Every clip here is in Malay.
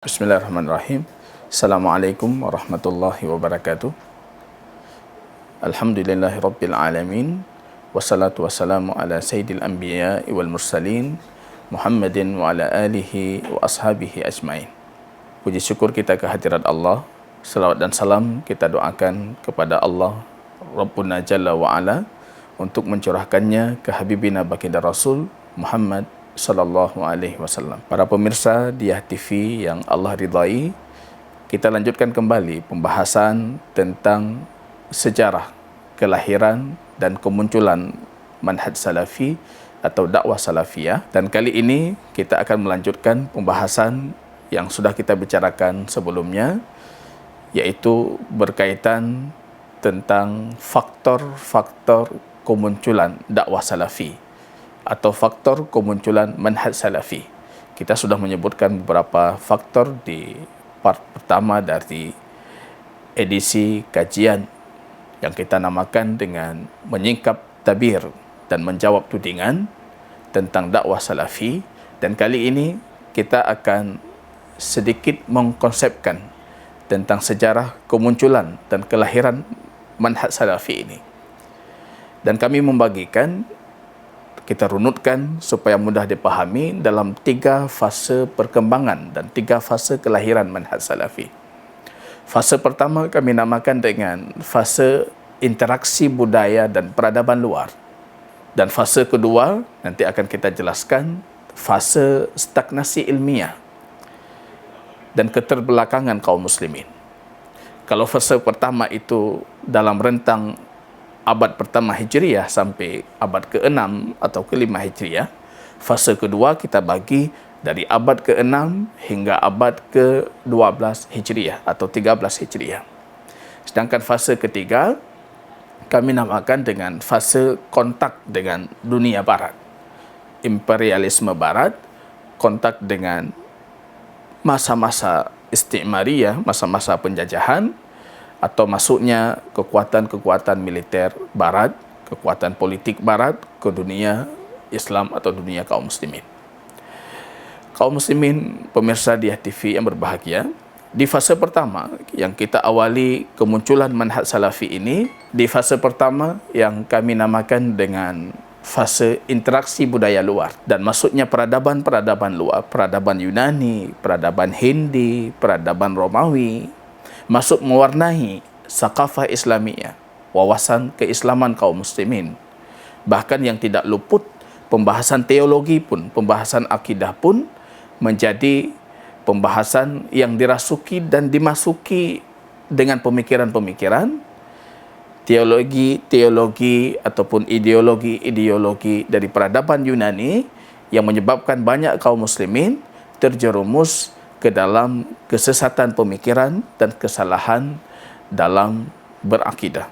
Bismillahirrahmanirrahim. Assalamualaikum warahmatullahi wabarakatuh. Alhamdulillahi rabbil alamin. Wassalatu wassalamu ala sayyidil anbiya wal mursalin Muhammadin wa ala alihi wa ashabihi ajmain. Puji syukur kita kehadirat Allah. Salawat dan salam kita doakan kepada Allah Rabbuna Jalla wa Ala untuk mencurahkannya ke Habibina Baginda Rasul Muhammad sallallahu alaihi wasallam. Para pemirsa Diah TV yang Allah ridai, kita lanjutkan kembali pembahasan tentang sejarah kelahiran dan kemunculan manhaj salafi atau dakwah salafiyah, dan kali ini kita akan melanjutkan pembahasan yang sudah kita bicarakan sebelumnya, yaitu berkaitan tentang faktor-faktor kemunculan dakwah salafi atau faktor kemunculan manhaj salafi. Kita sudah menyebutkan beberapa faktor di part pertama dari edisi kajian yang kita namakan dengan menyingkap tabir dan menjawab tudingan tentang dakwah salafi, dan kali ini kita akan sedikit mengkonsepkan tentang sejarah kemunculan dan kelahiran manhaj salafi ini. Dan kami membagikan, kita runutkan supaya mudah dipahami dalam 3 fase perkembangan dan 3 fase kelahiran manhaj salafi. Fase pertama kami namakan dengan fase interaksi budaya dan peradaban luar. Dan fase kedua nanti akan kita jelaskan fase stagnasi ilmiah dan keterbelakangan kaum muslimin. Kalau fase pertama itu dalam rentang abad pertama Hijriyah sampai abad ke-6 atau ke-5 Hijriyah. Fase kedua kita bagi dari abad ke-6 hingga abad ke-12 Hijriyah atau 13 Hijriyah. Sedangkan fase ketiga kami namakan dengan fase kontak dengan dunia barat. Imperialisme barat, kontak dengan masa-masa istikmariyah, masa-masa penjajahan, atau masuknya kekuatan-kekuatan militer barat, kekuatan politik barat ke dunia Islam atau dunia kaum muslimin. Kaum muslimin pemirsa Diah TV yang berbahagia, di fase pertama yang kita awali kemunculan manhaj salafi ini, di fase pertama yang kami namakan dengan fase interaksi budaya luar, dan maksudnya peradaban-peradaban luar, peradaban Yunani, peradaban Hindi, peradaban Romawi, masuk mewarnai sakafah Islamiyah, wawasan keislaman kaum muslimin. Bahkan yang tidak luput pembahasan teologi pun, pembahasan akidah pun menjadi pembahasan yang dirasuki dan dimasuki dengan pemikiran-pemikiran teologi ataupun ideologi dari peradaban Yunani yang menyebabkan banyak kaum muslimin terjerumus ke dalam kesesatan pemikiran dan kesalahan dalam berakidah.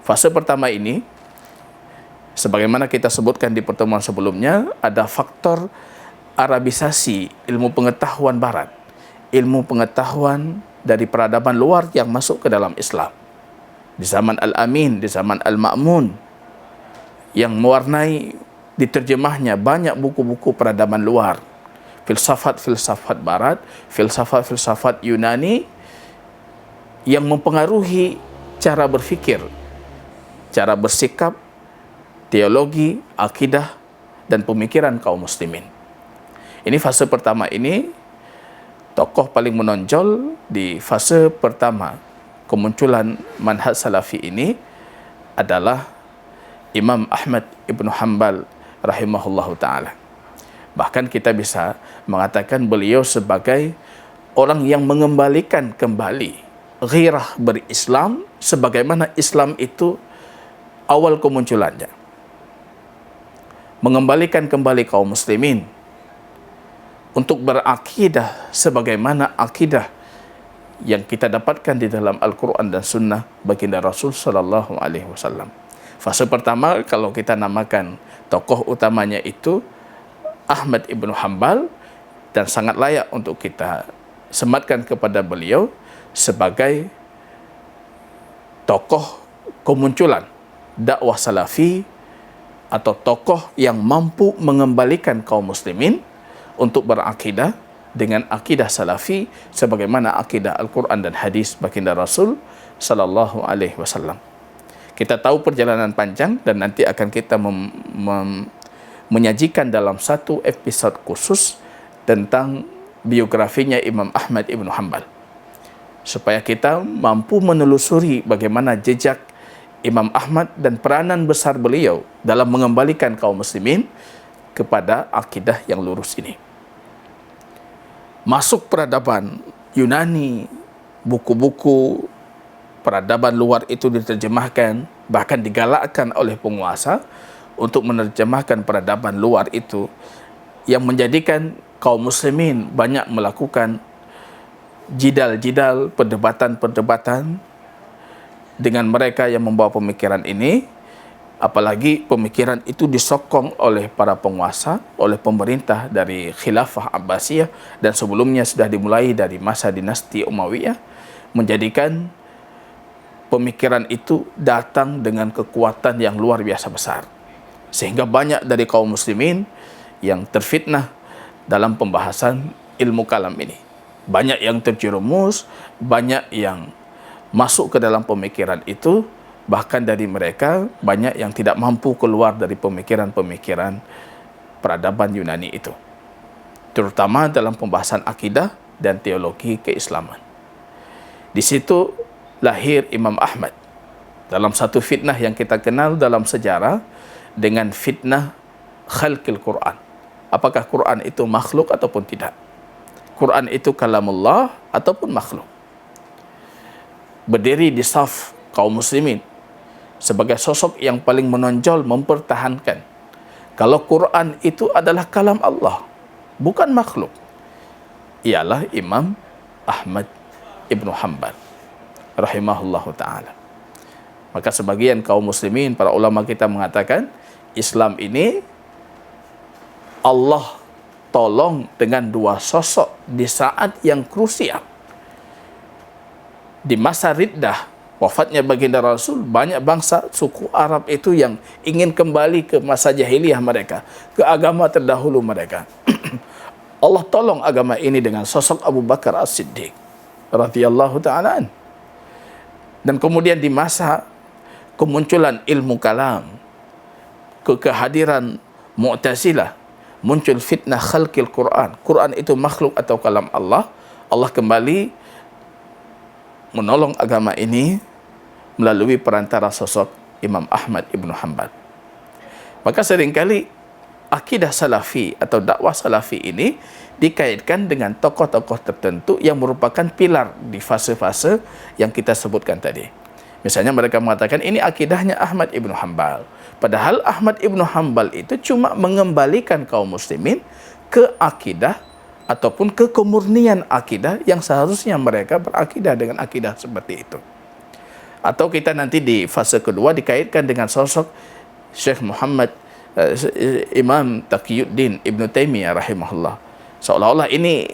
Fase pertama ini, sebagaimana kita sebutkan di pertemuan sebelumnya, ada faktor Arabisasi ilmu pengetahuan barat, ilmu pengetahuan dari peradaban luar yang masuk ke dalam Islam. Di zaman Al-Amin, di zaman Al-Ma'mun, yang mewarnai diterjemahnya banyak buku-buku peradaban luar, filsafat-filsafat barat, filsafat-filsafat Yunani yang mempengaruhi cara berfikir, cara bersikap, teologi, akidah, dan pemikiran kaum muslimin. Ini fase pertama ini, tokoh paling menonjol di fase pertama kemunculan manhaj salafi ini adalah Imam Ahmad ibn Hanbal rahimahullahu ta'ala. Bahkan kita bisa mengatakan beliau sebagai orang yang mengembalikan kembali ghirah berislam sebagaimana Islam itu awal kemunculannya. Mengembalikan kembali kaum muslimin untuk berakidah sebagaimana akidah yang kita dapatkan di dalam Al-Quran dan Sunnah baginda Rasul sallallahu alaihi wasallam. Fase pertama kalau kita namakan tokoh utamanya itu Ahmad ibn Hanbal, dan sangat layak untuk kita sematkan kepada beliau sebagai tokoh kemunculan dakwah salafi atau tokoh yang mampu mengembalikan kaum muslimin untuk berakidah dengan akidah salafi sebagaimana akidah Al-Quran dan hadis baginda Rasul sallallahu alaihi wasallam. Kita tahu perjalanan panjang dan nanti akan kita menyajikan dalam satu episode khusus tentang biografinya Imam Ahmad Ibn Hanbal, supaya kita mampu menelusuri bagaimana jejak Imam Ahmad dan peranan besar beliau dalam mengembalikan kaum muslimin kepada akidah yang lurus ini. Masuk peradaban Yunani, buku-buku peradaban luar itu diterjemahkan, bahkan digalakkan oleh penguasa untuk menerjemahkan peradaban luar itu, yang menjadikan kaum muslimin banyak melakukan jidal-jidal, perdebatan-perdebatan dengan mereka yang membawa pemikiran ini, apalagi pemikiran itu disokong oleh para penguasa, oleh pemerintah dari Khilafah Abbasiyah, dan sebelumnya sudah dimulai dari masa dinasti Umayyah, menjadikan pemikiran itu datang dengan kekuatan yang luar biasa besar, sehingga banyak dari kaum muslimin yang terfitnah dalam pembahasan ilmu kalam ini. Banyak yang terjerumus, banyak yang masuk ke dalam pemikiran itu, bahkan dari mereka banyak yang tidak mampu keluar dari pemikiran-pemikiran peradaban Yunani itu, terutama dalam pembahasan akidah dan teologi keislaman. Di situ lahir Imam Ahmad dalam satu fitnah yang kita kenal dalam sejarah dengan fitnah khalqil Quran. Apakah Quran itu makhluk ataupun tidak? Quran itu kalamullah ataupun makhluk? Berdiri di saf kaum muslimin sebagai sosok yang paling menonjol mempertahankan kalau Quran itu adalah kalam Allah, bukan makhluk, ialah Imam Ahmad Ibn Hanbal rahimahullahu ta'ala. Maka sebagian kaum muslimin, para ulama kita mengatakan Islam ini Allah tolong dengan dua sosok di saat yang krusial. Di masa riddah, wafatnya baginda Rasul, banyak bangsa suku Arab itu yang ingin kembali ke masa jahiliyah mereka, ke agama terdahulu mereka. Allah tolong agama ini dengan sosok Abu Bakar As-Siddiq radhiyallahu ta'ala. Dan kemudian di masa kemunculan ilmu kalam, kehadiran Mu'tazilah, muncul fitnah khalqil Quran. Quran itu makhluk atau kalam Allah. Allah kembali menolong agama ini melalui perantara sosok Imam Ahmad Ibn Hanbal. Maka seringkali akidah salafi atau dakwah salafi ini dikaitkan dengan tokoh-tokoh tertentu yang merupakan pilar di fase-fase yang kita sebutkan tadi. Misalnya mereka mengatakan ini akidahnya Ahmad Ibn Hanbal. Padahal Ahmad Ibn Hanbal itu cuma mengembalikan kaum muslimin ke akidah ataupun ke kemurnian akidah yang seharusnya mereka berakidah dengan akidah seperti itu. Atau kita nanti di fase kedua dikaitkan dengan sosok Syekh Muhammad Imam Taqiyuddin Ibn Taimiyah rahimahullah. Seolah-olah ini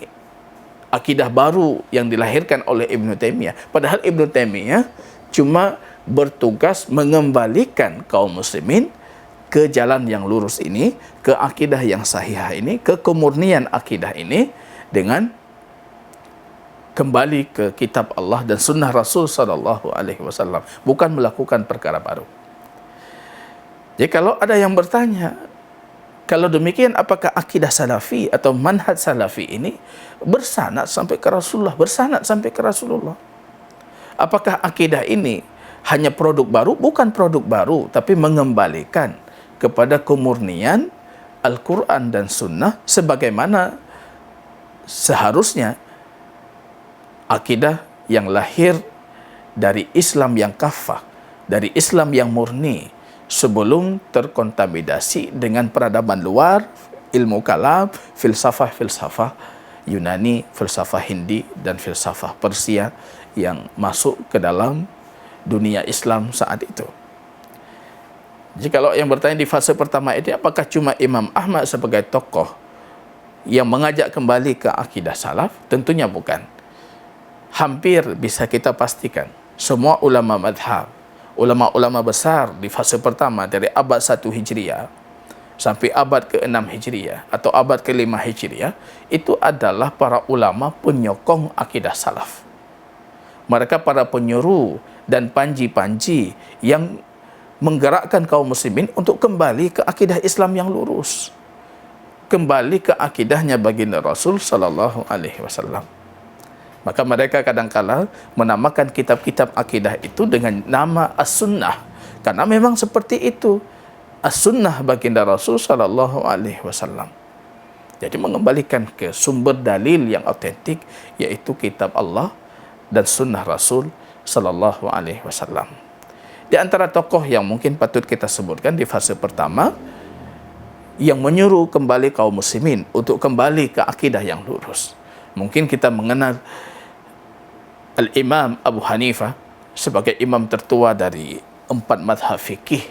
akidah baru yang dilahirkan oleh Ibn Taimiyah. Padahal Ibn Taimiyah cuma bertugas mengembalikan kaum muslimin ke jalan yang lurus ini, ke akidah yang sahihah ini, ke kemurnian akidah ini dengan kembali ke kitab Allah dan sunnah Rasul sallallahu alaihi wasallam, bukan melakukan perkara baru. Jadi kalau ada yang bertanya, kalau demikian apakah akidah salafi atau manhaj salafi ini bersanad sampai ke Rasulullah, bersanad sampai ke Rasulullah? Apakah akidah ini hanya produk baru? Bukan produk baru, tapi mengembalikan kepada kemurnian Al-Quran dan Sunnah sebagaimana seharusnya akidah yang lahir dari Islam yang kafah, dari Islam yang murni, sebelum terkontaminasi dengan peradaban luar, ilmu kalam, filsafah Yunani, filsafah Hindi, dan filsafah Persia yang masuk ke dalam dunia Islam saat itu. Jadi kalau yang bertanya di fase pertama ini, apakah cuma Imam Ahmad sebagai tokoh yang mengajak kembali ke akidah salaf? Tentunya bukan. Hampir bisa kita pastikan semua ulama madhab, ulama-ulama besar di fase pertama dari abad 1 Hijriah, sampai abad ke-6 Hijriah atau abad ke-5 Hijriah, itu adalah para ulama penyokong akidah salaf. Mereka para penyuruh dan panji-panji yang menggerakkan kaum muslimin untuk kembali ke akidah Islam yang lurus, kembali ke akidahnya baginda Rasul sallallahu alaihi wasallam. Maka mereka kadang-kala menamakan kitab-kitab akidah itu dengan nama As-Sunnah, karena memang seperti itu As-Sunnah baginda Rasul sallallahu alaihi wasallam. Jadi mengembalikan ke sumber dalil yang autentik, yaitu kitab Allah dan sunnah Rasul sallallahu alaihi wasallam. Di antara tokoh yang mungkin patut kita sebutkan di fase pertama yang menyuruh kembali kaum muslimin untuk kembali ke akidah yang lurus, mungkin kita mengenal Al-Imam Abu Hanifah sebagai imam tertua dari 4 mazhab fikih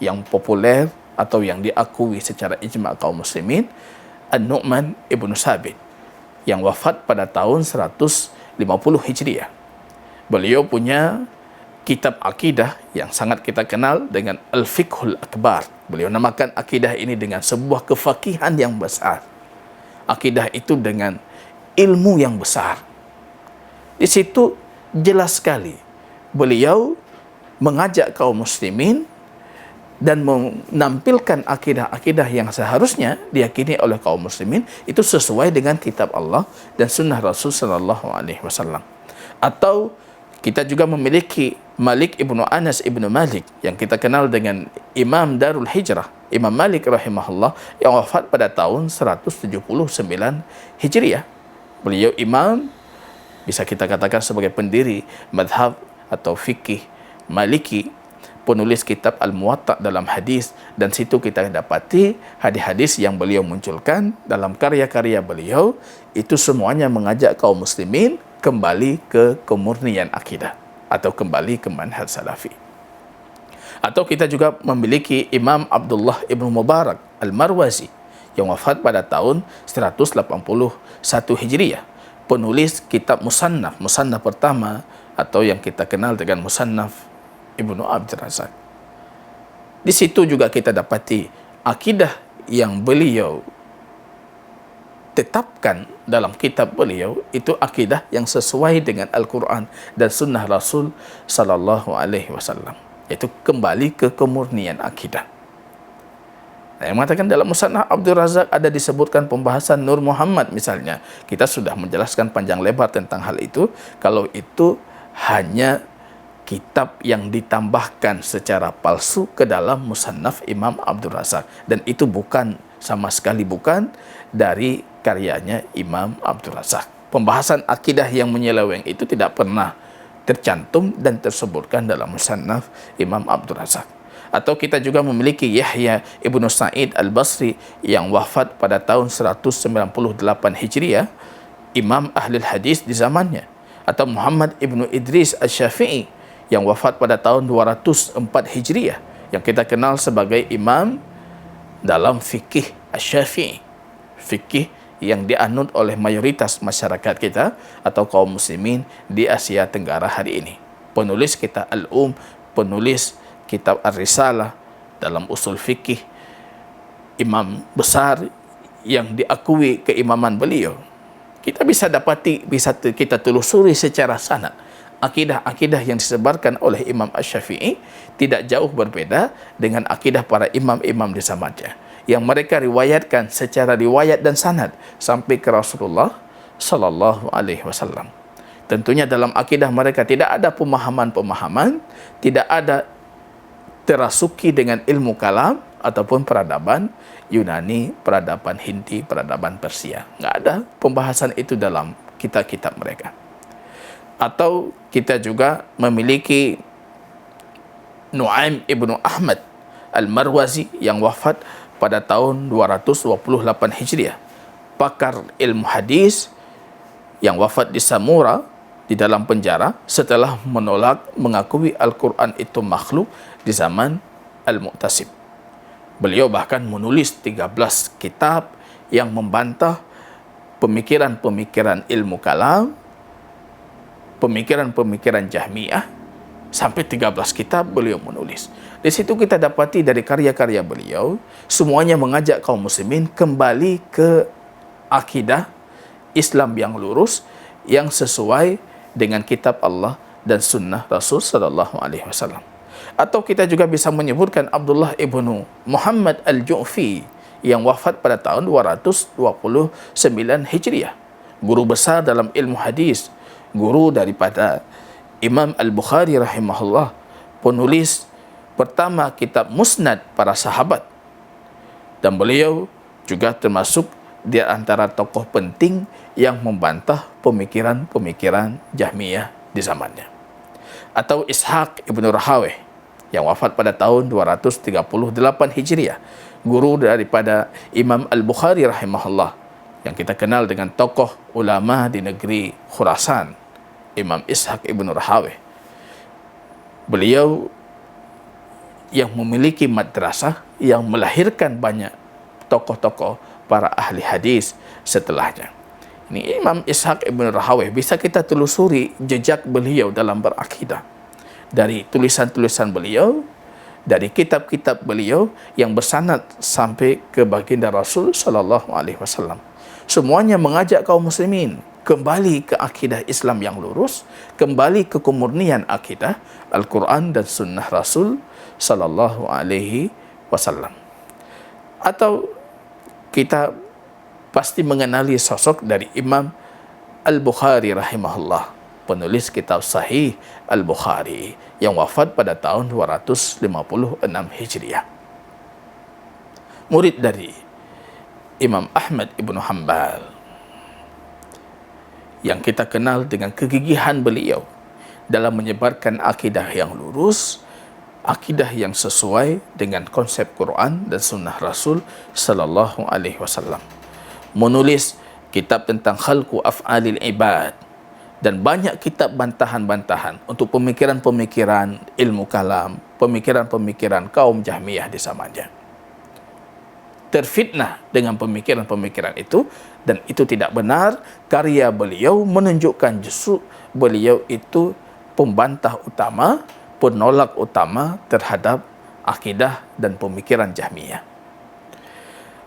yang populer atau yang diakui secara ijma' kaum muslimin, An-Nu'man Ibn Sabit, yang wafat pada tahun 150 Hijriah. Beliau punya kitab akidah yang sangat kita kenal dengan Al-Fiqhul Akbar. Beliau namakan akidah ini dengan sebuah kefakihan yang besar. Akidah itu dengan ilmu yang besar. Di situ jelas sekali beliau mengajak kaum muslimin dan menampilkan akidah-akidah yang seharusnya diyakini oleh kaum muslimin itu sesuai dengan kitab Allah dan sunnah Rasul sallallahu alaihi wasallam. Atau kita juga memiliki Malik ibnu Anas ibnu Malik yang kita kenal dengan Imam Darul Hijrah, Imam Malik rahimahullah, yang wafat pada tahun 179 Hijriah. Beliau imam, bisa kita katakan sebagai pendiri madhab atau fikih Maliki, penulis kitab Al-Muwatta dalam hadis, dan situ kita dapati hadis-hadis yang beliau munculkan dalam karya-karya beliau itu semuanya mengajak kaum muslimin kembali ke kemurnian akidah atau kembali ke manhaj salafi. Atau kita juga memiliki Imam Abdullah Ibn Mubarak Al-Marwazi yang wafat pada tahun 181 Hijriah, penulis kitab Musannaf pertama atau yang kita kenal dengan Musannaf Ibnu Abdul Razak. Di situ juga kita dapati akidah yang beliau tetapkan dalam kitab beliau itu akidah yang sesuai dengan Al-Quran dan sunnah Rasul sallallahu alaihi wasallam, yaitu kembali ke kemurnian akidah. Yang mengatakan dalam Musannaf Abdul Razak ada disebutkan pembahasan Nur Muhammad misalnya. Kita sudah menjelaskan panjang lebar tentang hal itu. Kalau itu hanya kitab yang ditambahkan secara palsu ke dalam Musannaf Imam Abdul Razak, dan itu bukan, sama sekali bukan dari karyanya Imam Abdul Razak. Pembahasan akidah yang menyeleweng itu tidak pernah tercantum dan tersebutkan dalam Musannaf Imam Abdul Razak. Atau kita juga memiliki Yahya Ibnu Sa'id Al-Basri yang wafat pada tahun 198 Hijriah, imam ahli hadis di zamannya. Atau Muhammad Ibnu Idris Asy-Syafi'i yang wafat pada tahun 204 Hijriah, yang kita kenal sebagai imam dalam fikih Asy-Syafi'i, fikih yang dianut oleh mayoritas masyarakat kita atau kaum muslimin di Asia Tenggara hari ini. Penulis kitab penulis kitab Ar-Risalah dalam usul fikih, imam besar yang diakui keimaman beliau. Kita bisa dapati, bisa kita telusuri secara sanad akidah-akidah yang disebarkan oleh Imam Asy-Syafi'i tidak jauh berbeda dengan akidah para imam-imam di zamannya, yang mereka riwayatkan secara riwayat dan sanad sampai ke Rasulullah sallallahu alaihi wasallam. Tentunya dalam akidah mereka tidak ada pemahaman-pemahaman, tidak ada terasuki dengan ilmu kalam ataupun peradaban Yunani, peradaban Hindi, peradaban Persia. Enggak ada pembahasan itu dalam kitab-kitab mereka. Atau kita juga memiliki Nu'aim Ibnu Ahmad Al-Marwazi yang wafat pada tahun 228 Hijriah, pakar ilmu hadis yang wafat di Samura di dalam penjara setelah menolak mengakui Al-Quran itu makhluk di zaman Al-Mu'tasim. Beliau bahkan menulis 13 kitab yang membantah pemikiran-pemikiran ilmu kalam, pemikiran-pemikiran Jahmiyah, Sampai 13 kitab beliau menulis. Di situ kita dapati dari karya-karya beliau, semuanya mengajak kaum muslimin kembali ke akidah Islam yang lurus, yang sesuai dengan kitab Allah dan sunnah Rasul sallallahu alaihi wasallam. Atau kita juga bisa menyebutkan Abdullah ibnu Muhammad al-Ju'fi yang wafat pada tahun 229 Hijriah. Guru besar dalam ilmu hadis, guru daripada Imam Al-Bukhari rahimahullah, penulis pertama kitab Musnad para sahabat. Dan beliau juga termasuk di antara tokoh penting yang membantah pemikiran-pemikiran Jahmiyah di zamannya. Atau Ishaq ibnu Rahaweh yang wafat pada tahun 238 Hijriah, guru daripada Imam Al-Bukhari rahimahullah, yang kita kenal dengan tokoh ulama di negeri Khurasan, Imam Ishaq ibnu Rahaweh. Beliau yang memiliki madrasah yang melahirkan banyak tokoh-tokoh para ahli hadis setelahnya. Ini Imam Ishaq ibnu Rahaweh, bisa kita telusuri jejak beliau dalam berakidah dari tulisan-tulisan beliau, dari kitab-kitab beliau yang bersanad sampai ke baginda Rasul sallallahu alaihi wasallam. Semuanya mengajak kaum muslimin kembali ke akidah Islam yang lurus, kembali ke kemurnian akidah Al-Quran dan sunnah Rasul sallallahu alaihi wasallam. Atau kita pasti mengenali sosok dari Imam Al-Bukhari rahimahullah, penulis kitab Sahih Al-Bukhari yang wafat pada tahun 256 Hijriah. Murid dari Imam Ahmad ibnu Hanbal, yang kita kenal dengan kegigihan beliau dalam menyebarkan akidah yang lurus, akidah yang sesuai dengan konsep Quran dan sunnah Rasul sallallahu alaihi wasallam. Menulis kitab tentang khalqu af'alil ibad dan banyak kitab bantahan-bantahan untuk pemikiran-pemikiran ilmu kalam, pemikiran-pemikiran kaum Jahmiyah di zamannya. Terfitnah dengan pemikiran-pemikiran itu, dan itu tidak benar. Karya beliau menunjukkan justru beliau itu pembantah utama, penolak utama terhadap akidah dan pemikiran Jahmiyah.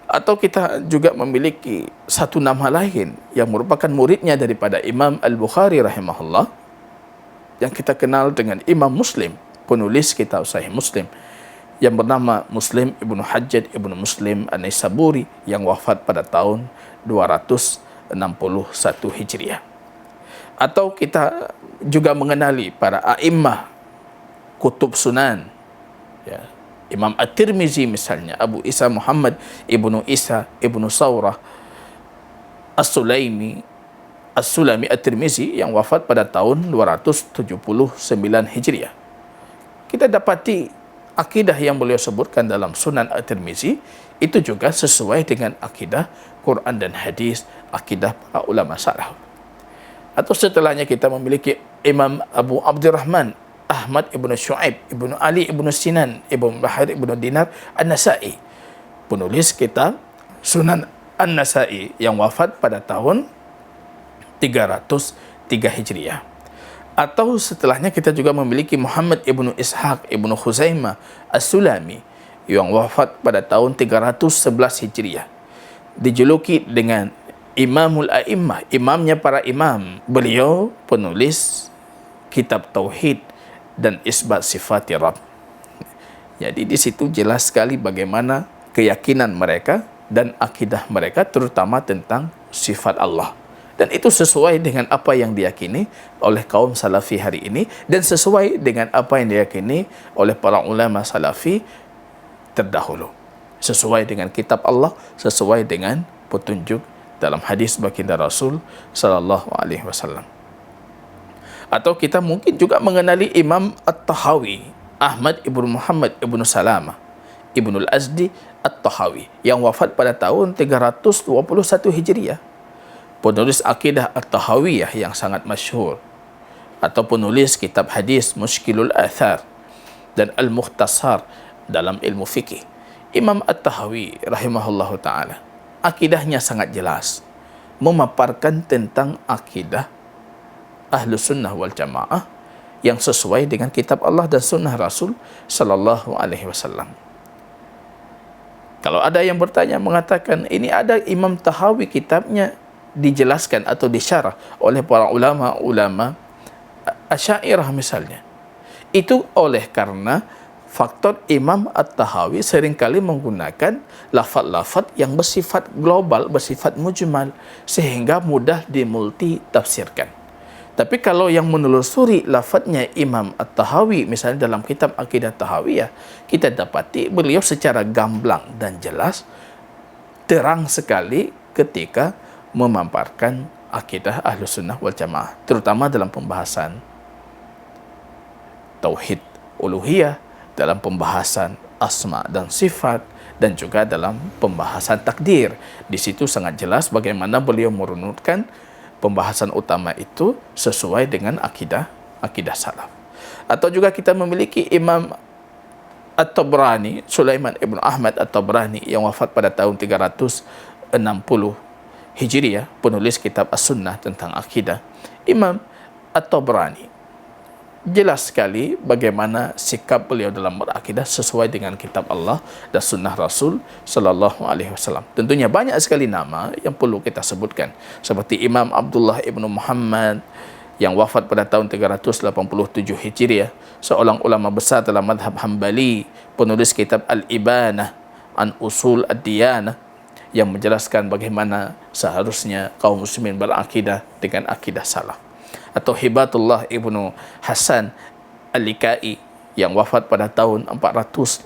Atau kita juga memiliki satu nama lain yang merupakan muridnya daripada Imam Al-Bukhari rahimahullah, yang kita kenal dengan Imam Muslim, penulis kitab Sahih Muslim, yang bernama Muslim ibnu Hajjaj ibnu Muslim An-Naisaburi yang wafat pada tahun 261 Hijriah. Atau kita juga mengenali para a'immah kutub sunan, ya, Imam At-Tirmizi misalnya, Abu Isa Muhammad ibnu Isa ibnu Saurah As-Sulami At-Tirmizi yang wafat pada tahun 279 Hijriah. Kita dapati akidah yang beliau sebutkan dalam Sunan At-Tirmizi itu juga sesuai dengan akidah Quran dan hadis, akidah para ulama salaf. Atau setelahnya kita memiliki Imam Abu Abdurrahman Ahmad ibnu Shu'aib ibnu Ali ibnu Sinan ibnu Bahar ibnu Dinar An-Nasai, penulis kitab Sunan An-Nasai yang wafat pada tahun 303 Hijriah. Atau setelahnya kita juga memiliki Muhammad ibnu Ishaq ibnu Khuzaimah As-Sulami yang wafat pada tahun 311 Hijriah. Dijuluki dengan Imamul A'immah, imamnya para imam. Beliau penulis kitab Tauhid dan Isbat Sifati Rabb. Jadi di situ jelas sekali bagaimana keyakinan mereka dan akidah mereka, terutama tentang sifat Allah. Dan itu sesuai dengan apa yang diyakini oleh kaum salafi hari ini, dan sesuai dengan apa yang diyakini oleh para ulama salafi terdahulu. Sesuai dengan kitab Allah, sesuai dengan petunjuk dalam hadis baginda Rasul sallallahu alaihi wasallam. Atau kita mungkin juga mengenali Imam At-Tahawi, Ahmad ibnu Muhammad ibnu Salamah ibnu Al-Azdi At-Tahawi yang wafat pada tahun 321 Hijriah. Penulis akidah At-Tahawiyah yang sangat masyhur, atau penulis kitab hadis Mushkilul Athar dan Al-Mukhtasar dalam ilmu fikih. Imam At-Tahawi rahimahullahu ta'ala, akidahnya sangat jelas, memaparkan tentang akidah Ahlus Sunnah wal Jamaah yang sesuai dengan kitab Allah dan sunnah Rasul sallallahu alaihi wasallam. Kalau ada yang bertanya mengatakan ini ada Imam Tahawi kitabnya dijelaskan atau disyarah oleh para ulama-ulama Asy'ariyah misalnya. Itu oleh karena faktor Imam At-Tahawi seringkali menggunakan lafaz-lafaz yang bersifat global, bersifat mujmal, sehingga mudah dimulti tafsirkan. Tapi kalau yang menelusuri lafaznya Imam At-Tahawi, misalnya dalam kitab Aqidah Tahawiyah, kita dapati beliau secara gamblang dan jelas, terang sekali ketika memaparkan akidah Ahlus Sunnah wal Jamaah, terutama dalam pembahasan Tauhid Uluhiyah, dalam pembahasan asma dan sifat, dan juga dalam pembahasan takdir. Di situ sangat jelas bagaimana beliau merunutkan pembahasan utama itu sesuai dengan akidah salaf. Atau juga kita memiliki Imam At-Tabrani, Sulaiman ibn Ahmad At-Tabrani, yang wafat pada tahun 360 Hijriah, penulis kitab As-Sunnah tentang akidah. Imam At-Tabrani jelas sekali bagaimana sikap beliau dalam berakidah sesuai dengan kitab Allah dan sunnah Rasul sallallahu alaihi wasallam. Tentunya banyak sekali nama yang perlu kita sebutkan, seperti Imam Abdullah ibnu Muhammad yang wafat pada tahun 387 Hijriah, seorang ulama besar dalam mazhab Hambali, penulis kitab Al-Ibanah an Usul Ad-Diyanah, yang menjelaskan bagaimana seharusnya kaum muslimin berakidah dengan akidah salaf. Atau Hibatullah ibnu Hasan Al-Likai yang wafat pada tahun 418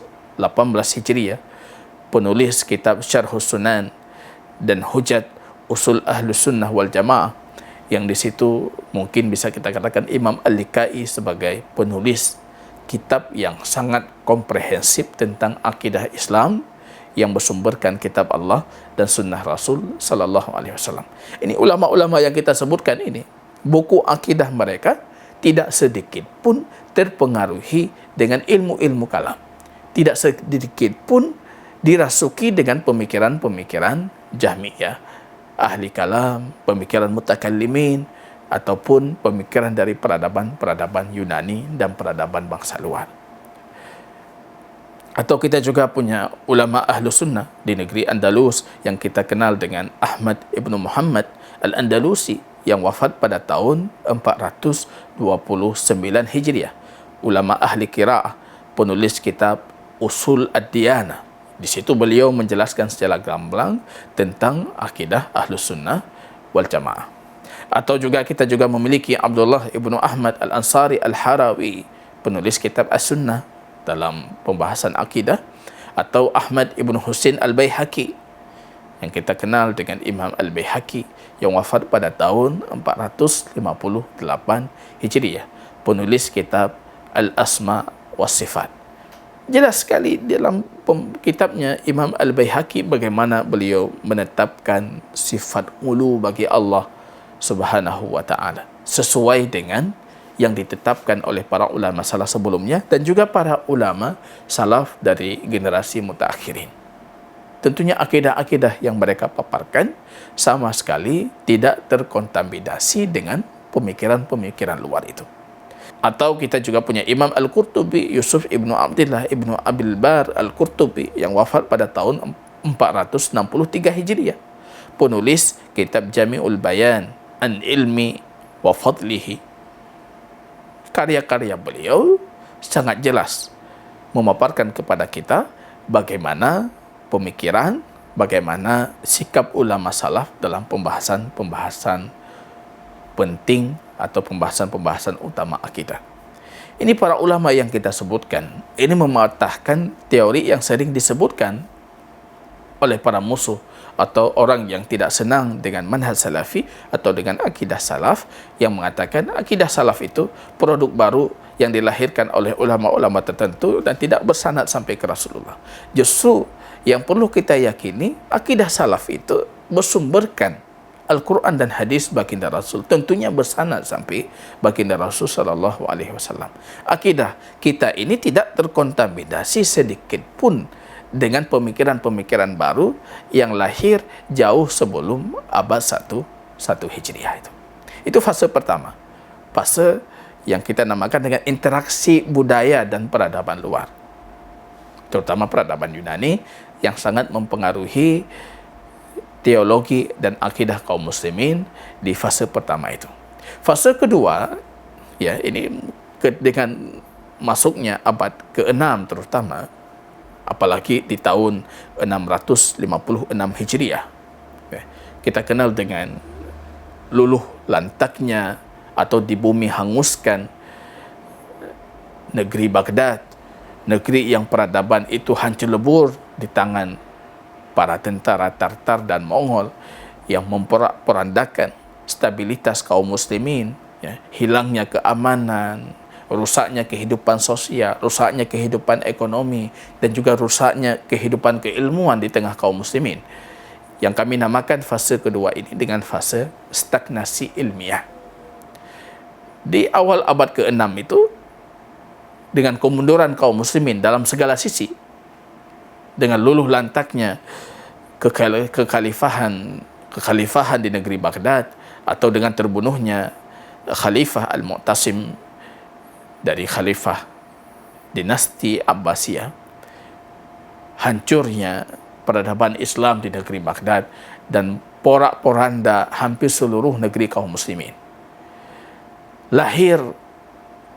Hijriah, penulis kitab Syarhus Sunan dan Hujat Usul Ahlus Sunnah wal Jamaah, yang di situ mungkin bisa kita katakan Imam Al-Likai sebagai penulis kitab yang sangat komprehensif tentang akidah Islam yang bersumberkan kitab Allah dan sunnah Rasul sallallahu alaihi wasallam. Ini ulama-ulama yang kita sebutkan ini, buku akidah mereka tidak sedikit pun terpengaruhi dengan ilmu-ilmu kalam. Tidak sedikit pun dirasuki dengan pemikiran-pemikiran Jahmiyah, ahli kalam, pemikiran mutakallimin, ataupun pemikiran dari peradaban-peradaban Yunani dan peradaban bangsa luar. Atau kita juga punya ulama ahlu sunnah di negeri Andalus yang kita kenal dengan Ahmad ibnu Muhammad Al-Andalusi, yang wafat pada tahun 429 Hijriah. Ulama ahli qiraah, penulis kitab Usul Ad-Diyanah. Di situ beliau menjelaskan secara gamblang tentang akidah Ahlus Sunnah wal Jamaah. Atau juga kita juga memiliki Abdullah ibnu Ahmad Al-Ansari Al-Harawi, penulis kitab As-Sunnah dalam pembahasan akidah. Atau Ahmad ibnu Husain Al-Baihaqi, yang kita kenal dengan Imam Al-Baihaqi, yang wafat pada tahun 458 Hijriah, penulis kitab Al-Asma was Sifat. Jelas sekali dalam kitabnya Imam Al-Baihaqi bagaimana beliau menetapkan sifat ulu bagi Allah Subhanahu wa taala sesuai dengan yang ditetapkan oleh para ulama salaf sebelumnya dan juga para ulama salaf dari generasi mutaakhirin. Tentunya akidah-akidah yang mereka paparkan sama sekali tidak terkontaminasi dengan pemikiran-pemikiran luar itu. Atau kita juga punya Imam Al-Qurtubi, Yusuf ibnu Abdillah ibnu Abil Bar Al-Qurtubi, yang wafat pada tahun 463 Hijriah, penulis kitab Jami'ul Bayan an Ilmi wa Fadlihi. Karya-karya beliau sangat jelas memaparkan kepada kita bagaimana pemikiran, bagaimana sikap ulama salaf dalam pembahasan-pembahasan penting atau pembahasan-pembahasan utama akidah. Ini para ulama yang kita sebutkan, ini mematahkan teori yang sering disebutkan oleh para musuh atau orang yang tidak senang dengan manhaj salafi atau dengan akidah salaf, yang mengatakan akidah salaf itu produk baru yang dilahirkan oleh ulama-ulama tertentu dan tidak bersanad sampai ke Rasulullah. Justru yang perlu kita yakini, akidah salaf itu bersumberkan Al-Quran dan hadis baginda Rasul, tentunya bersanad sampai baginda Rasul sallallahu alaihi wasallam. Akidah kita ini tidak terkontaminasi sedikit pun dengan pemikiran-pemikiran baru yang lahir jauh sebelum abad 1 Hijriah itu. Itu fase pertama. Fase yang kita namakan dengan interaksi budaya dan peradaban luar, terutama peradaban Yunani yang sangat mempengaruhi teologi dan akidah kaum muslimin di fase pertama itu. Fase kedua, ya, ini dengan masuknya abad ke-6 terutama, apalagi di tahun 656 Hijriah, kita kenal dengan luluh lantaknya atau di bumi hanguskan negeri Baghdad, negeri yang peradaban itu hancur lebur di tangan para tentara Tartar dan Mongol yang memporak-porandakan stabilitas kaum muslimin, ya, hilangnya keamanan, rusaknya kehidupan sosial, rusaknya kehidupan ekonomi, dan juga rusaknya kehidupan keilmuan di tengah kaum muslimin, yang kami namakan fase kedua ini dengan fase stagnasi ilmiah. Di awal abad ke-6 itu, dengan kemunduran kaum muslimin dalam segala sisi, dengan luluh lantaknya kekhalifahan di negeri Baghdad, atau dengan terbunuhnya Khalifah Al-Mu'tasim dari Khalifah dinasti Abbasiyah, hancurnya peradaban Islam di negeri Baghdad, dan porak-poranda hampir seluruh negeri kaum muslimin, lahir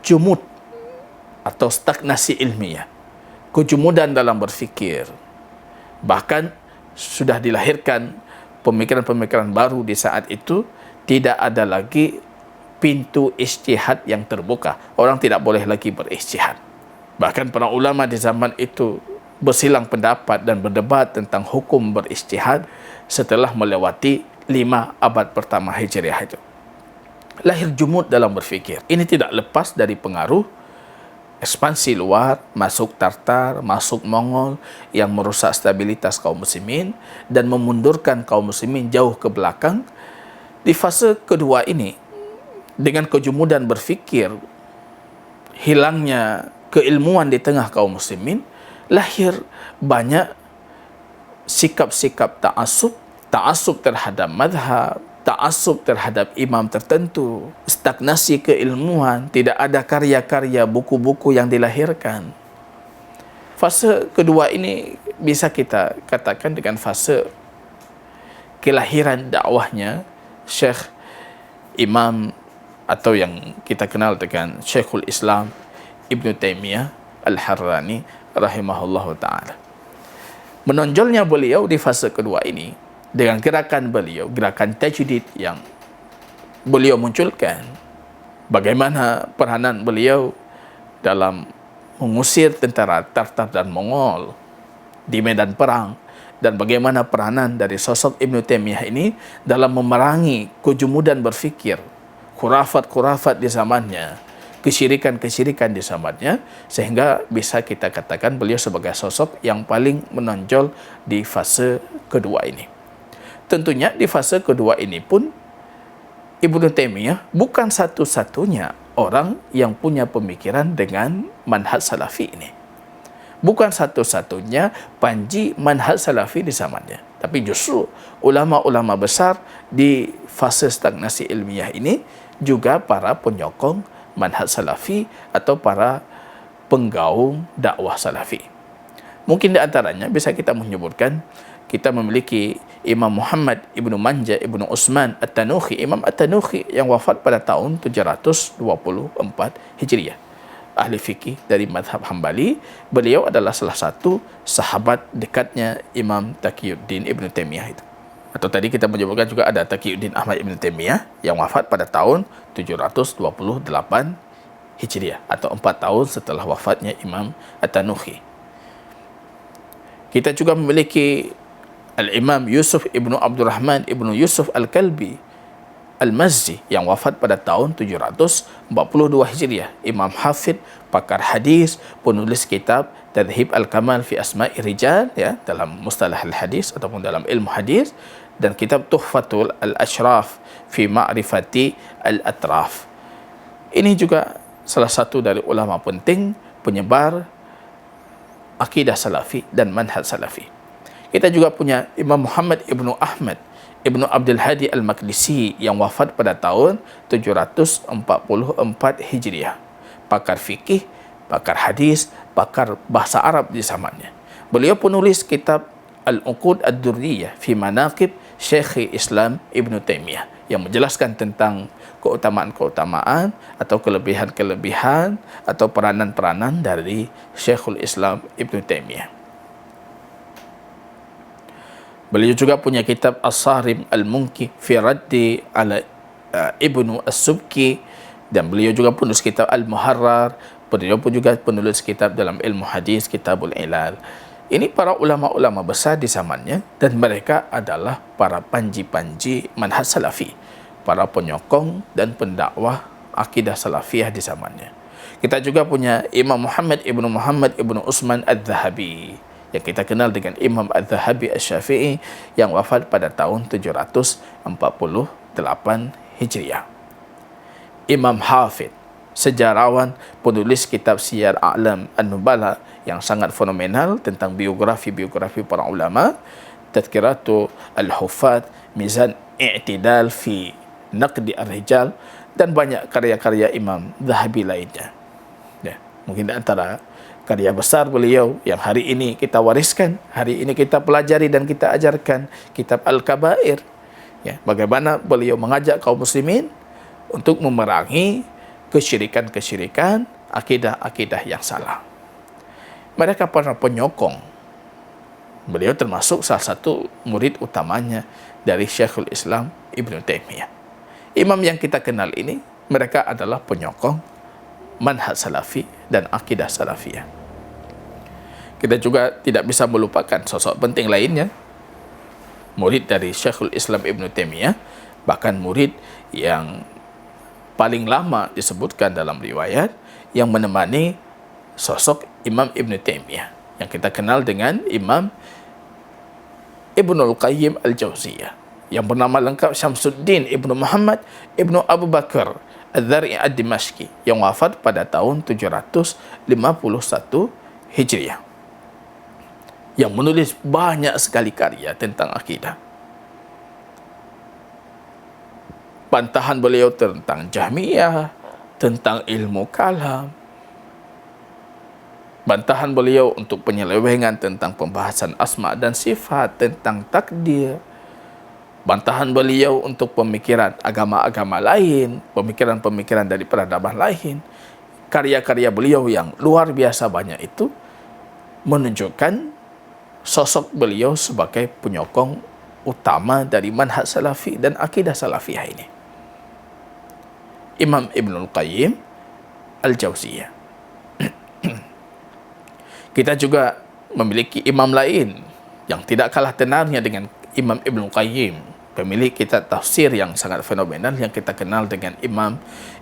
jumud atau stagnasi ilmiah, kejumudan dalam berfikir. Bahkan sudah dilahirkan pemikiran-pemikiran baru di saat itu. Tidak ada lagi pintu ijtihad yang terbuka. Orang tidak boleh lagi berijtihad. Bahkan para ulama di zaman itu bersilang pendapat dan berdebat tentang hukum berijtihad setelah melewati 5 abad pertama Hijriah itu. Lahir jumud dalam berfikir. Ini tidak lepas dari pengaruh ekspansi luar, masuk Tartar, masuk Mongol yang merusak stabilitas kaum muslimin dan memundurkan kaum muslimin jauh ke belakang. Di fase kedua ini, dengan kejumudan berfikir, hilangnya keilmuan di tengah kaum muslimin, lahir banyak sikap-sikap ta'assub terhadap madhab, ta'assub terhadap imam tertentu, stagnasi keilmuan, tidak ada karya-karya buku-buku yang dilahirkan. Fase kedua ini bisa kita katakan dengan fase kelahiran dakwahnya Syekh Imam, atau yang kita kenal dengan Syekhul Islam Ibn Taymiyah Al-Harrani rahimahullahu ta'ala. Menonjolnya beliau di fase kedua ini dengan gerakan beliau, gerakan tajdid yang beliau munculkan. Bagaimana peranan beliau dalam mengusir tentara Tartar dan Mongol di medan perang, dan bagaimana peranan dari sosok Ibn Taymiyah ini dalam memerangi kejumudan berfikir, khurafat-khurafat di zamannya, kesyirikan-kesyirikan di zamannya, sehingga bisa kita katakan beliau sebagai sosok yang paling menonjol di fase kedua ini. Tentunya di fase kedua ini pun Ibnu Taimiyah bukan satu-satunya orang yang punya pemikiran dengan manhaj salafi ini. Bukan satu-satunya panji manhaj salafi di zamannya. Tapi justru ulama-ulama besar di fase stagnasi ilmiah ini juga para penyokong manhaj salafi atau para penggaung dakwah salafi. Mungkin di antaranya bisa kita menyebutkan, kita memiliki Imam Muhammad Ibnu Manja Ibnu Utsman At-Tanuhi, Imam At-Tanuhi yang wafat pada tahun 724 Hijriah, ahli fikih dari mazhab Hambali. Beliau adalah salah satu sahabat dekatnya Imam Taqiyuddin Ibnu Taimiyah itu. Atau tadi kita menyebutkan juga ada Taqiyuddin Ahmad Ibnu Taimiyah yang wafat pada tahun 728 Hijriah atau 4 tahun setelah wafatnya Imam At-Tanuhi. Kita juga memiliki Al-Imam Yusuf Ibnu Abdurrahman Ibnu Yusuf Al-Kalbi Al-Mazzi yang wafat pada tahun 742 Hijriah. Imam Hafidh, pakar hadis, penulis kitab Tadhib Al-Kamal fi Asma'i Rijal, ya, dalam mustalah al-hadis ataupun dalam ilmu hadis, dan kitab Tuhfatul Al-Ashraf fi Ma'rifati Al-Atraf. Ini juga salah satu dari ulama penting penyebar akidah salafi dan manhaj salafi. Kita juga punya Imam Muhammad Ibnu Ahmad Ibnu Abdul Hadi Al-Maqdisi yang wafat pada tahun 744 Hijriah. Pakar fikih, pakar hadis, pakar bahasa Arab di zamannya. Beliau penulis kitab Al-Uqud Ad-Durriyah fi Manaqib Syekh Islam Ibn Taimiyah yang menjelaskan tentang keutamaan-keutamaan atau kelebihan-kelebihan atau peranan-peranan dari Syekhul Islam Ibn Taimiyah. Beliau juga punya kitab As-Sarim Al-Munki fi Raddi ala Ibnu As-Subki, dan beliau juga penulis kitab Al-Muharrar. Beliau pun juga penulis kitab dalam ilmu hadis, Kitabul Ilal. Ini para ulama-ulama besar di zamannya, dan mereka adalah para panji-panji manhaj salafi, para penyokong dan pendakwah akidah salafiyah di zamannya. Kita juga punya Imam Muhammad ibnu Usman Adz-Dzahabi, yang kita kenal dengan Imam Adz-Dzahabi Asy-Syafi'i, yang wafat pada tahun 748 Hijriah. Imam Hafidh, sejarawan, penulis kitab Siyar A'lam An-Nubala yang sangat fenomenal tentang biografi-biografi para ulama, Tadhkiratu Al-Huffaz, Mizan I'tidal fi Naqdi Ar-Rijal, dan banyak karya-karya Imam Dzahabi lainnya. Ya, mungkin antara karya besar beliau yang hari ini kita wariskan, hari ini kita pelajari dan kita ajarkan, kitab Al-Kabair. Ya, bagaimana beliau mengajak kaum muslimin untuk memerangi kesyirikan-kesyirikan, akidah-akidah yang salah. Mereka para penyokong. Beliau termasuk salah satu murid utamanya dari Syekhul Islam Ibn Taimiyah. Imam yang kita kenal ini, mereka adalah penyokong manhaj salafi dan akidah salafiyah. Kita juga tidak bisa melupakan sosok penting lainnya, murid dari Syekhul Islam Ibn Taimiyah, bahkan murid yang paling lama disebutkan dalam riwayat, yang menemani sosok Imam Ibn Taimiyah, yang kita kenal dengan Imam Ibnul Qayyim Al-Jauziyah, yang bernama lengkap Syamsuddin Ibnu Muhammad Ibnu Abu Bakar Adz-Dzar'i Ad-Dimashqi, yang wafat pada tahun 751 Hijriah, yang menulis banyak sekali karya tentang akidah. Bantahan beliau tentang Jahmiyah, tentang ilmu kalam, bantahan beliau untuk penyelewengan tentang pembahasan asma dan sifat, tentang takdir, bantahan beliau untuk pemikiran agama-agama lain, pemikiran-pemikiran dari peradaban lain. Karya-karya beliau yang luar biasa banyak itu menunjukkan sosok beliau sebagai penyokong utama dari manhaj salafi dan akidah salafiyah ini. Imam Ibnul Qayyim Al-Jauziyah. Kita juga memiliki imam lain yang tidak kalah tenarnya dengan Imam Ibnul Qayyim, pemilik kitab tafsir yang sangat fenomenal yang kita kenal dengan Imam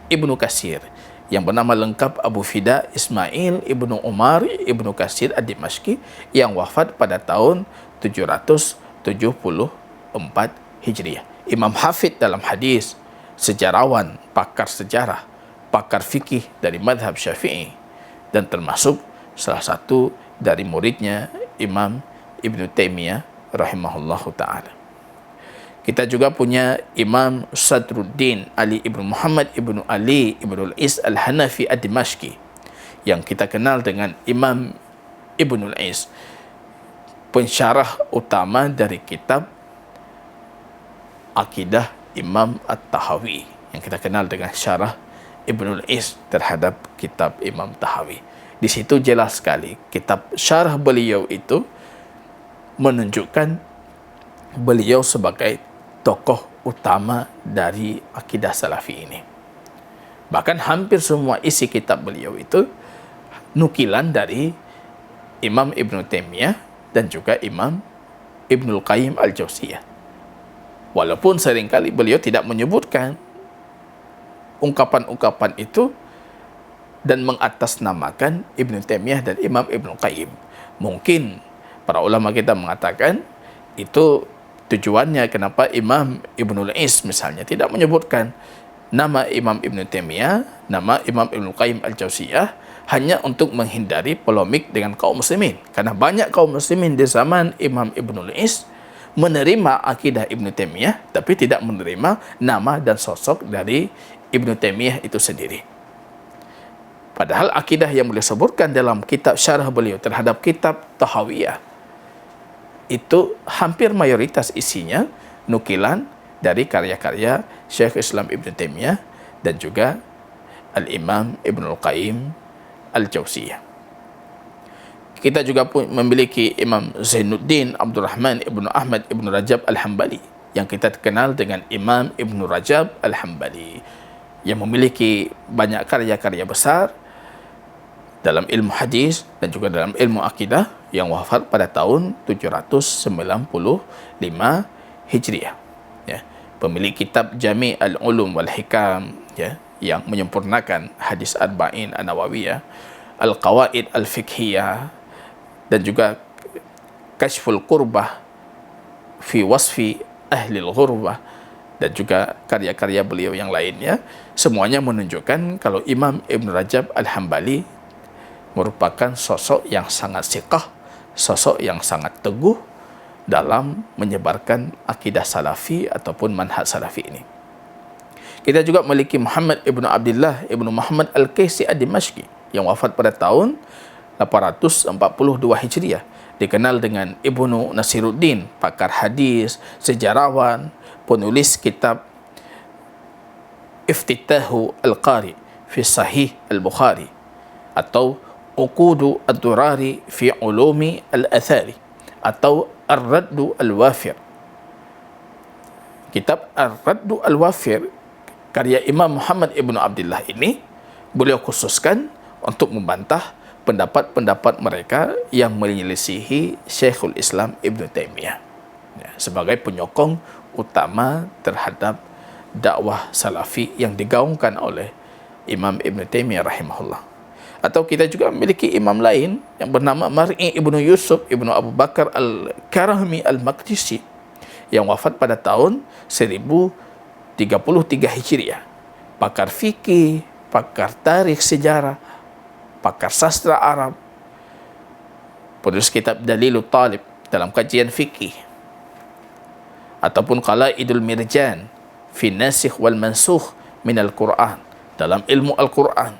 Ibnu Katsir, yang bernama lengkap Abu Fida Ismail Ibnu Umar Ibnu Katsir Ad-Dimashqi, yang wafat pada tahun 774 Hijriah. Imam Hafidh dalam hadis, sejarawan, pakar sejarah, pakar fikih dari madhab Syafi'i, dan termasuk salah satu dari muridnya Imam Ibn Taimiyah rahimahullahu ta'ala. Kita juga punya Imam Sadruddin Ali Ibn Muhammad Ibn Ali Ibn Al-Is Al-Hanafi Ad-Dimashqi, yang kita kenal dengan Imam Ibn Al-Is, pensyarah utama dari kitab Akidah Imam At-Tahawi, yang kita kenal dengan syarah Ibn Al-Is terhadap kitab Imam Tahawi. Di situ jelas sekali kitab syarah beliau itu menunjukkan beliau sebagai tokoh utama dari akidah salafi ini. Bahkan hampir semua isi kitab beliau itu nukilan dari Imam Ibn Taimiyah dan juga Imam Ibnul Qayyim Al-Jauziyah. Walaupun seringkali beliau tidak menyebutkan ungkapan-ungkapan itu dan mengatasnamakan Ibn Taimiyah dan Imam Ibn Qayyim. Mungkin para ulama kita mengatakan itu tujuannya kenapa Imam Ibnul Is misalnya tidak menyebutkan nama Imam Ibn Taimiyah, nama Imam Ibn Qayyim Al-Jauziyah, hanya untuk menghindari polemik dengan kaum muslimin. Karena banyak kaum muslimin di zaman Imam Ibnul Is menerima akidah Ibn Taimiyah tapi tidak menerima nama dan sosok dari Ibn Taimiyah itu sendiri. Padahal akidah yang beliau sebutkan dalam kitab syarah beliau terhadap kitab Tahawiyah itu hampir mayoritas isinya nukilan dari karya-karya Syekh Islam Ibn Taimiyah dan juga Al-Imam Ibn Al-Qayyim Al-Jauziyah. Kita juga pun memiliki Imam Zainuddin Abdul Rahman Ibn Ahmad Ibn Rajab Al-Hambali yang kita kenal dengan Imam Ibn Rajab Al-Hambali yang memiliki banyak karya-karya besar dalam ilmu hadis dan juga dalam ilmu akidah, yang wafat pada tahun 795 Hijriah. Ya, pemilik kitab Jami' al-Ulum wal Hikam, ya, yang menyempurnakan hadis Arba'in An-Nawawiyah, Al-Qawaid Al-Fiqhiyah, dan juga Kashful Qurbah fi Wasfi Ahli Al-Ghurbah, dan juga karya-karya beliau yang lainnya, semuanya menunjukkan kalau Imam Ibn Rajab Al-Hambali merupakan sosok yang sangat siqah, sosok yang sangat teguh dalam menyebarkan akidah salafi ataupun manhaj salafi ini. Kita juga memiliki Muhammad Ibn Abdullah Ibn Muhammad Al-Kaisi Ad-Dimashqi yang wafat pada tahun 842 Hijriah, dikenal dengan Ibnu Nasiruddin, pakar hadis, sejarawan, penulis kitab Iftitahu Al-Qari fi Sahih Al-Bukhari atau Uqudu Ad-Durari fi Ulumi Al-Athari atau Ar-Raddu Al-Wafir. Kitab Ar-Raddu Al-Wafir karya Imam Muhammad Ibn Abdullah ini beliau khususkan untuk membantah pendapat-pendapat mereka yang menyelisihi Syekhul Islam Ibn Taimiyah, ya, sebagai penyokong utama terhadap dakwah salafi yang digaungkan oleh Imam Ibn Taimiyah rahimahullah. Atau kita juga memiliki imam lain yang bernama Mar'i Ibnu Yusuf Ibnu Abu Bakar Al-Karahmi Al-Maqdisi yang wafat pada tahun 1033 Hijriah. Pakar fikih, pakar tarikh sejarah, pakar sastra Arab, penulis kitab Dalilul Talib dalam kajian fikih, ataupun Qalaidul Mirjan fi Nasikh wal Mansukh min Al-Quran dalam ilmu Al-Quran,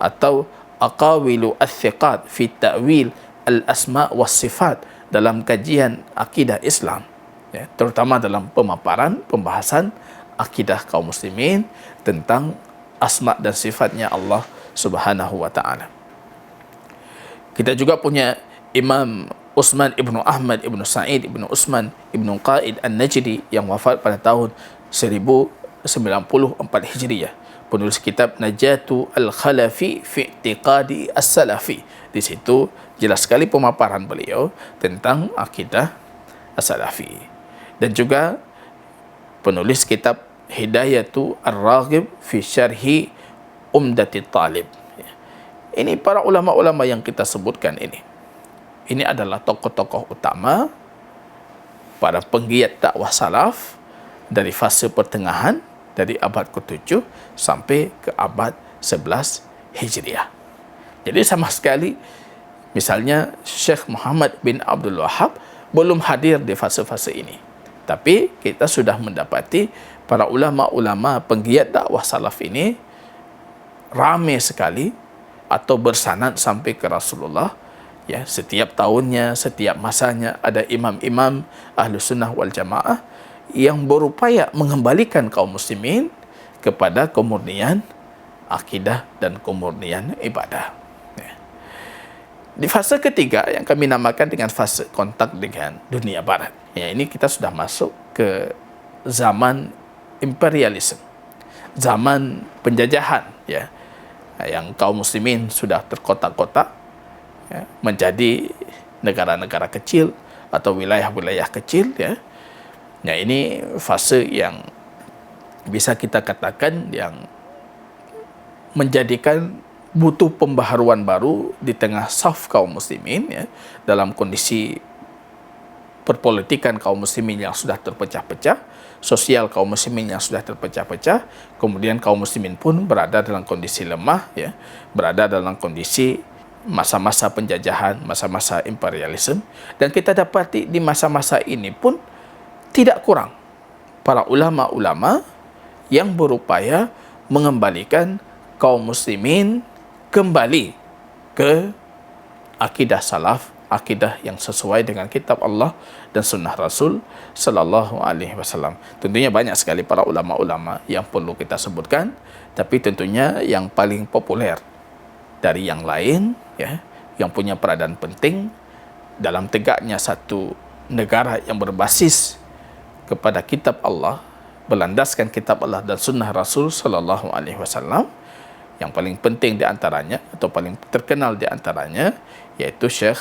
atau Aqawilu Al-Thiqat fi Ta'wil Al-Asma' was Sifat dalam kajian akidah Islam, ya, terutama dalam pemaparan pembahasan akidah kaum muslimin tentang asma' dan sifatnya Allah Subhanahu wa ta'ala. Kita juga punya Imam Utsman Ibnu Ahmad Ibnu Sa'id Ibnu Utsman Ibnu Qaid An-Najdi yang wafat pada tahun 1094 Hijriah, penulis kitab Najatu Al-Khalafi fi I'tiqadi As-Salafi. Di situ jelas sekali pemaparan beliau tentang akidah As-Salafi. Dan juga penulis kitab Hidayatu Ar-Raghib fi Syarhi Umdati Talib. Ini para ulama-ulama yang kita sebutkan ini. Ini adalah tokoh-tokoh utama para penggiat dakwah salaf dari fase pertengahan dari abad ke-7 sampai ke abad 11 Hijriah. Jadi sama sekali misalnya Syekh Muhammad bin Abdul Wahab belum hadir di fase-fase ini. Tapi kita sudah mendapati para ulama-ulama penggiat dakwah salaf ini ramai sekali atau bersanad sampai ke Rasulullah. Ya, setiap tahunnya, setiap masanya ada imam-imam Ahlus Sunnah wal Jamaah yang berupaya mengembalikan kaum muslimin kepada kemurnian akidah dan kemurnian ibadah. Ya. Di fase ketiga yang kami namakan dengan fase kontak dengan dunia barat. Ya, ini kita sudah masuk ke zaman imperialisme, zaman penjajahan, ya, yang kaum muslimin sudah terkotak-kotak, ya, menjadi negara-negara kecil atau wilayah-wilayah kecil, ya. Nah, ini fase yang bisa kita katakan yang menjadikan butuh pembaharuan baru di tengah saf kaum muslimin, ya, dalam kondisi perpolitikan kaum muslimin yang sudah terpecah-pecah, sosial kaum muslimin yang sudah terpecah-pecah, kemudian kaum muslimin pun berada dalam kondisi lemah, ya, berada dalam kondisi masa-masa penjajahan, masa-masa imperialisme. Dan kita dapati di masa-masa ini pun tidak kurang para ulama-ulama yang berupaya mengembalikan kaum muslimin kembali ke akidah salaf, akidah yang sesuai dengan kitab Allah dan sunnah Rasul sallallahu alaihi wasallam. Tentunya banyak sekali para ulama-ulama yang perlu kita sebutkan, tapi tentunya yang paling populer dari yang lain, ya, yang punya peranan penting dalam tegaknya satu negara yang berbasis kepada kitab Allah, berlandaskan kitab Allah dan sunnah Rasul sallallahu alaihi wasallam, yang paling penting di antaranya atau paling terkenal di antaranya yaitu Syekh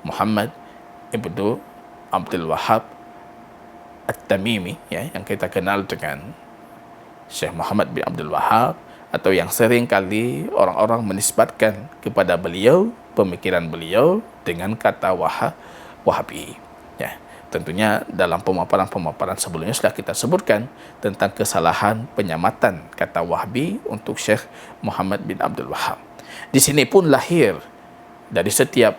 Muhammad ibnu Abdul Wahhab At-Tamimi, ya, yang kita kenal dengan Syekh Muhammad bin Abdul Wahhab, atau yang sering kali orang-orang menisbatkan kepada beliau pemikiran beliau dengan kata Wahabi. Ya, tentunya dalam pemaparan-pemaparan sebelumnya sudah kita sebutkan tentang kesalahan penyamatan kata Wahabi untuk Syekh Muhammad bin Abdul Wahhab. Di sini pun lahir dari setiap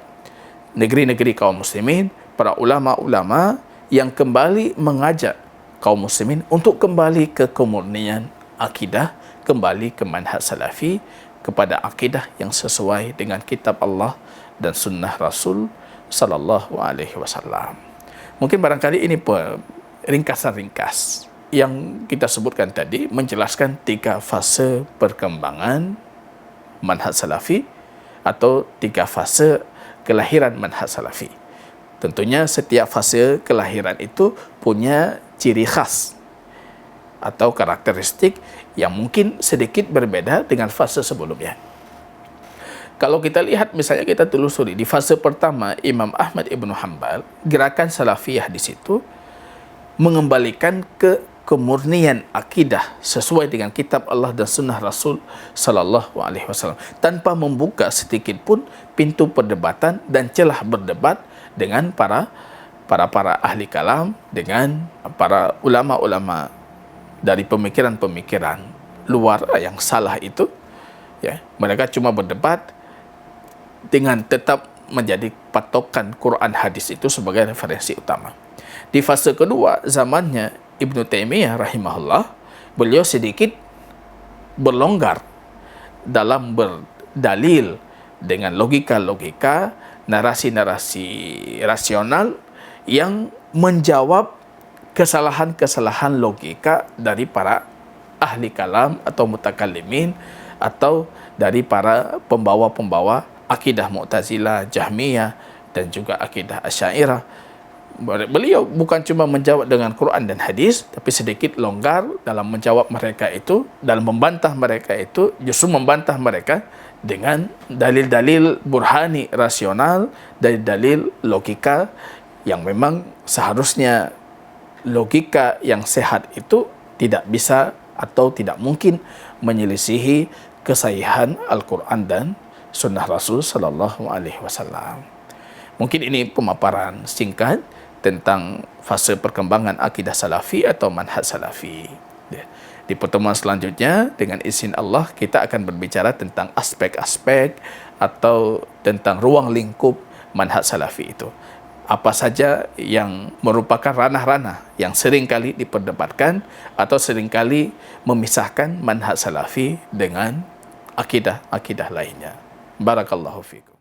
negeri-negeri kaum muslimin para ulama-ulama yang kembali mengajak kaum muslimin untuk kembali ke kemurnian akidah, kembali ke manhaj salafi, kepada akidah yang sesuai dengan kitab Allah dan sunnah Rasul sallallahu alaihi wasallam. Mungkin barangkali ini ringkasan-ringkas yang kita sebutkan tadi menjelaskan 3 fase perkembangan manhaj salafi atau 3 fase kelahiran manhaj salafi. Tentunya setiap fase kelahiran itu punya ciri khas atau karakteristik yang mungkin sedikit berbeda dengan fase sebelumnya. Kalau kita lihat misalnya kita telusuri di fase pertama Imam Ahmad ibnu Hanbal, gerakan salafiyah di situ mengembalikan ke kemurnian akidah sesuai dengan kitab Allah dan sunnah Rasul sallallahu alaihi wasallam, tanpa membuka sedikit pun pintu perdebatan dan celah berdebat dengan para ahli kalam, dengan para ulama-ulama dari pemikiran-pemikiran luar yang salah itu, ya. Mereka cuma berdebat dengan tetap menjadi patokan Quran hadis itu sebagai referensi utama. Di fase kedua zamannya Ibnu Taimiyah rahimahullah, beliau sedikit berlonggar dalam berdalil dengan logika-logika, narasi-narasi rasional yang menjawab kesalahan-kesalahan logika dari para ahli kalam atau mutakallimin atau dari para pembawa-pembawa akidah Mu'tazilah, Jahmiyah dan juga akidah Asy'ariyah. Beliau bukan cuma menjawab dengan Quran dan hadis, tapi sedikit longgar dalam menjawab mereka itu, dalam membantah mereka itu, justru membantah mereka dengan dalil-dalil burhani rasional, dalil-dalil logika yang memang seharusnya logika yang sehat itu tidak bisa atau tidak mungkin menyelisihi kesahihan Al-Quran dan sunnah Rasul sallallahu alaihi wasallam. Mungkin ini pemaparan singkat tentang fase perkembangan akidah salafi atau manhaj salafi. Di pertemuan selanjutnya dengan izin Allah kita akan berbicara tentang aspek-aspek atau tentang ruang lingkup manhaj salafi itu. Apa saja yang merupakan ranah-ranah yang seringkali diperdebatkan atau seringkali memisahkan manhaj salafi dengan akidah-akidah lainnya. Barakallahu fikum.